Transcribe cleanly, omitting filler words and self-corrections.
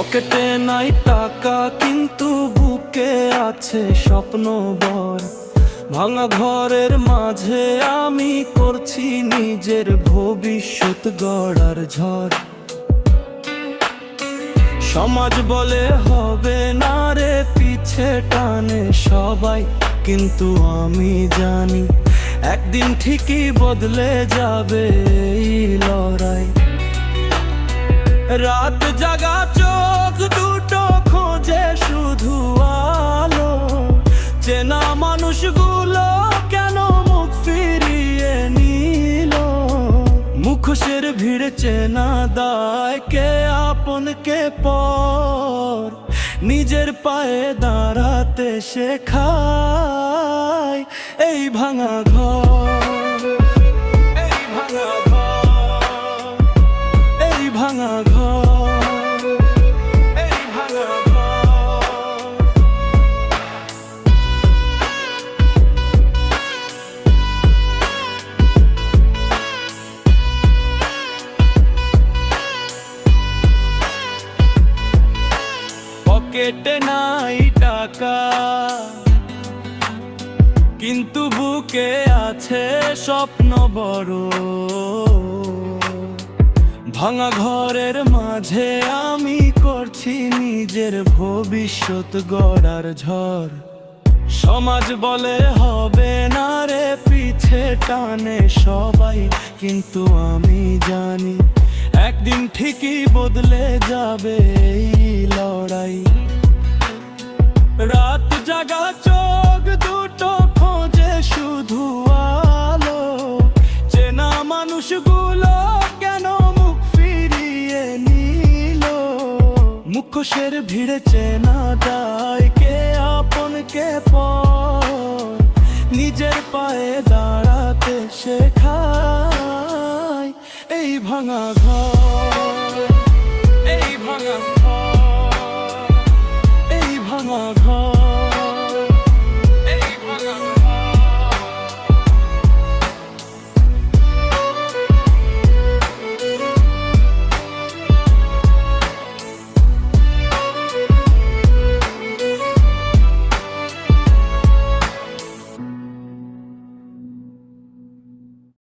পকেটে নাই টাকা কিন্তু বুকে আছে স্বপ্ন বর। ভাঙা ঘরের মাঝে আমি করছি নিজের ভবিষ্যৎ গড়ার ঝড়। সমাজ বলে হবে না রে, পিছে টানে সবাই, কিন্তু আমি জানি একদিন ঠিকই বদলে যাবে এই লড়াই। রাত জাগা চোখ দুটো খোঁজে শুধু আলো, চেনা মানুষগুলো কেন মুখ ফিরিয়ে নিল। মুখোশের ভিড়ে চেনা দায়, কে আপন কে পর, নিজের পায়ে দাঁড়াতে শেখায় এই ভাঙা ঘর। এই ভাঙা ঘর, এই ভাঙা ঘর, এই ভাঙা ঘর। পকেটে নাই টাকা কিন্তু বুকে আছে স্বপ্ন বড়। ভাঙা ঘরের মাঝে আমি করছি নিজের ভবিষ্যৎ গড়ার ঝড়। সমাজ বলে হবে না রে, পিছে টানে সবাই, কিন্তু আমি জানি একদিন ঠিকই বদলে যাবে এই লড়াই। রাত জাগা চোখ দুটো খোঁজে শুধু আলো, চেনা মানুষগুলো কেন মুখ ফিরিয়ে নিল। মুখোশের ভিড়ে চেনা দায়, কে আপন কে পর, নিজের পায়ে দাঁড়াতে শেখায় এই ভাঙা ঘর। এই ভাঙা ঘর, এই ভাঙা ঘর।